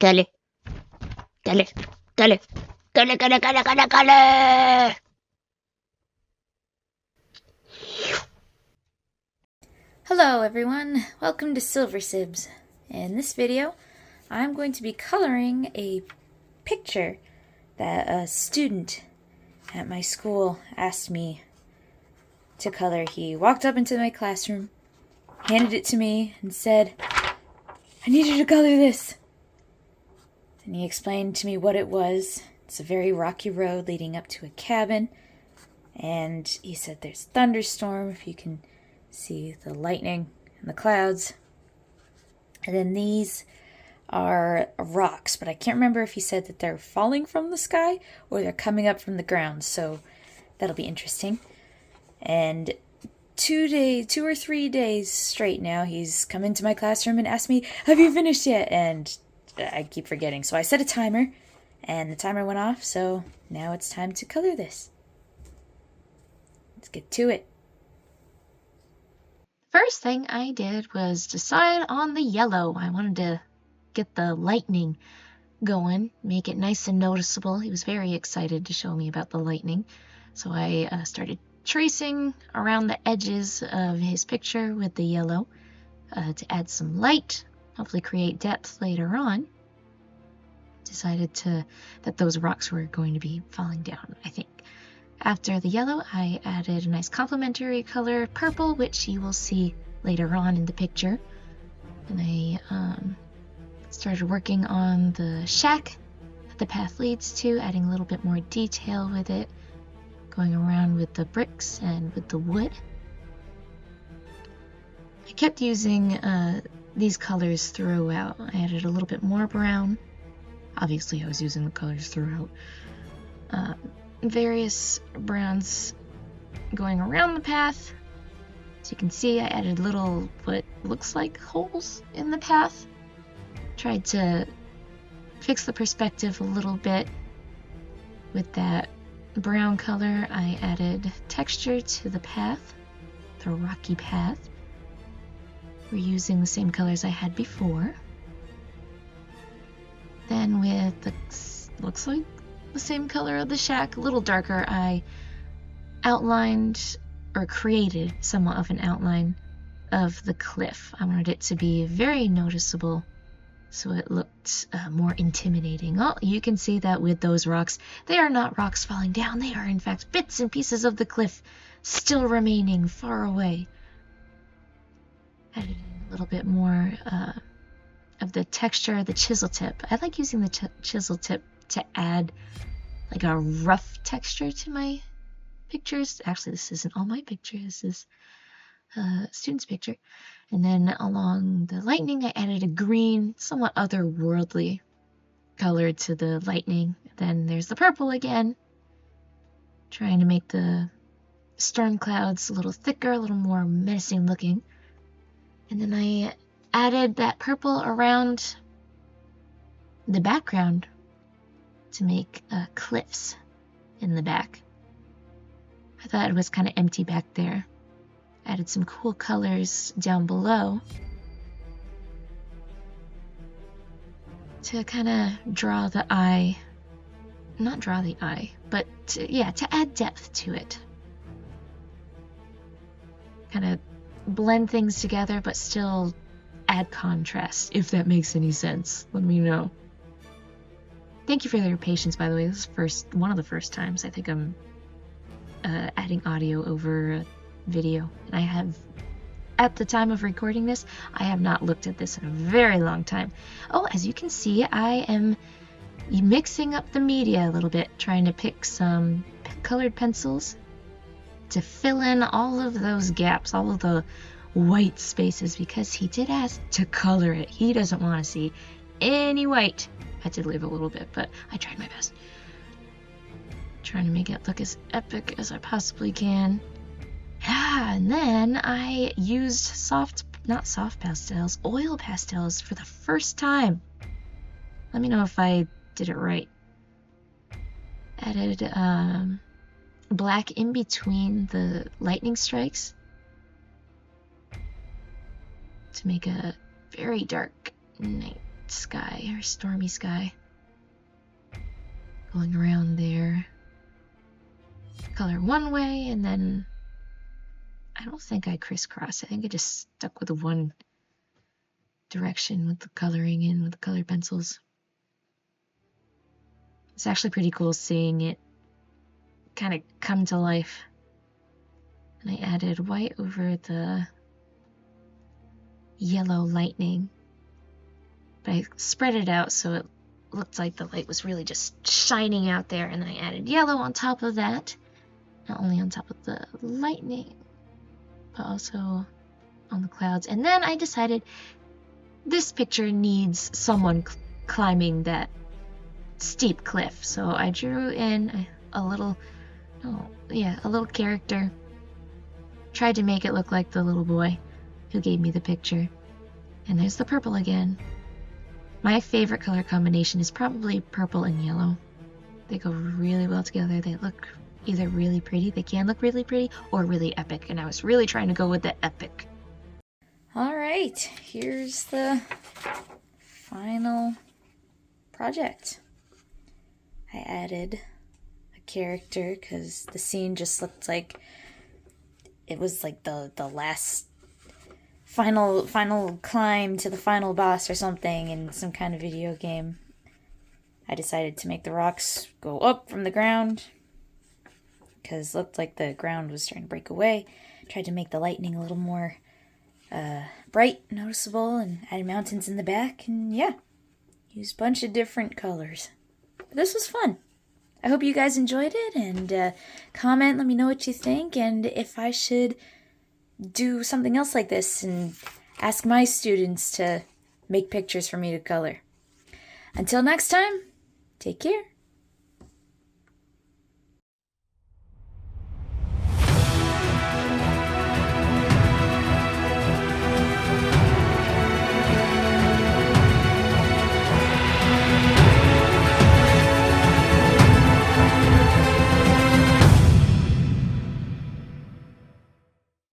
Dale, dale, dale, dale, dale, dale, dale, dale. Hello everyone, welcome to Silver Sibs. In this video, I'm going to be coloring a picture that a student at my school asked me to color. He walked up into my classroom, handed it to me, and said, "I need you to color this." And he explained to me what it was. It's a very rocky road leading up to a cabin, and he said there's a thunderstorm, if you can see the lightning and the clouds. And then these are rocks, but I can't remember if he said that they're falling from the sky or they're coming up from the ground, so that'll be interesting. And 2 or 3 days straight now, he's come into my classroom and asked me, "Have you finished yet?" And I keep forgetting, so I set a timer, and the timer went off, so now it's time to color this. Let's get to it. First thing I did was decide on the yellow. I wanted to get the lightning going, make it nice and noticeable. He was very excited to show me about the lightning. So I started tracing around the edges of his picture with the yellow to add some light, hopefully create depth later on. Decided that those rocks were going to be falling down, I think. After the yellow, I added a nice complementary color, purple, which you will see later on in the picture. And I started working on the shack that the path leads to, adding a little bit more detail with it, going around with the bricks and with the wood. I kept using these colors throughout. I added a little bit more brown. Obviously, I was using the colors throughout. Various browns going around the path. As you can see, I added little what looks like holes in the path. Tried to fix the perspective a little bit with that brown color. I added texture to the path, the rocky path. We're using the same colors I had before. Then with the looks like the same color of the shack, a little darker, I outlined or created somewhat of an outline of the cliff. I wanted it to be very noticeable so it looked more intimidating. Oh, you can see that with those rocks. They are not rocks falling down. They are in fact bits and pieces of the cliff still remaining far away. Added in a little bit more of the texture, the chisel tip. I like using the chisel tip to add like a rough texture to my pictures. Actually, this isn't all my picture. This is a student's picture. And then along the lightning, I added a green, somewhat otherworldly color to the lightning. Then there's the purple again, trying to make the storm clouds a little thicker, a little more menacing looking. And then I added that purple around the background to make cliffs in the back. I thought it was kind of empty back there. Added some cool colors down below to kind of draw the eye. Not draw the eye, but to add depth to it. Kind of blend things together, but still add contrast, if that makes any sense. Let me know. Thank you for your patience, by the way. This is one of the first times I think I'm adding audio over video. And I have, at the time of recording this, I have not looked at this in a very long time. Oh, as you can see, I am mixing up the media a little bit, trying to pick some colored pencils to fill in all of those gaps, all of the white spaces, because he did ask to color it. He doesn't want to see any white. I did leave a little bit, but I tried my best. Trying to make it look as epic as I possibly can. And then I used oil pastels for the first time. Let me know if I did it right. Added black in between the lightning strikes to make a very dark night sky or stormy sky. Going around there. Color one way, and then I don't think I crisscrossed. I think I just stuck with one direction with the coloring in with the colored pencils. It's actually pretty cool seeing it kind of come to life. And I added white over the yellow lightning. But I spread it out so it looked like the light was really just shining out there, and then I added yellow on top of that. Not only on top of the lightning, but also on the clouds. And then I decided this picture needs someone climbing that steep cliff. So I drew in a little character. Tried to make it look like the little boy who gave me the picture. And there's the purple again. My favorite color combination is probably purple and yellow. They go really well together. They look either really pretty, they can look really pretty, or really epic. And I was really trying to go with the epic. Alright, here's the final project. I added a character because the scene just looked like it was like the last final climb to the final boss or something in some kind of video game. I decided to make the rocks go up from the ground because it looked like the ground was starting to break away. Tried to make the lightning a little more bright, noticeable, and added mountains in the back, and yeah, used a bunch of different colors. But this was fun. I hope you guys enjoyed it, and comment, let me know what you think, and if I should do something else like this and ask my students to make pictures for me to color. Until next time, take care.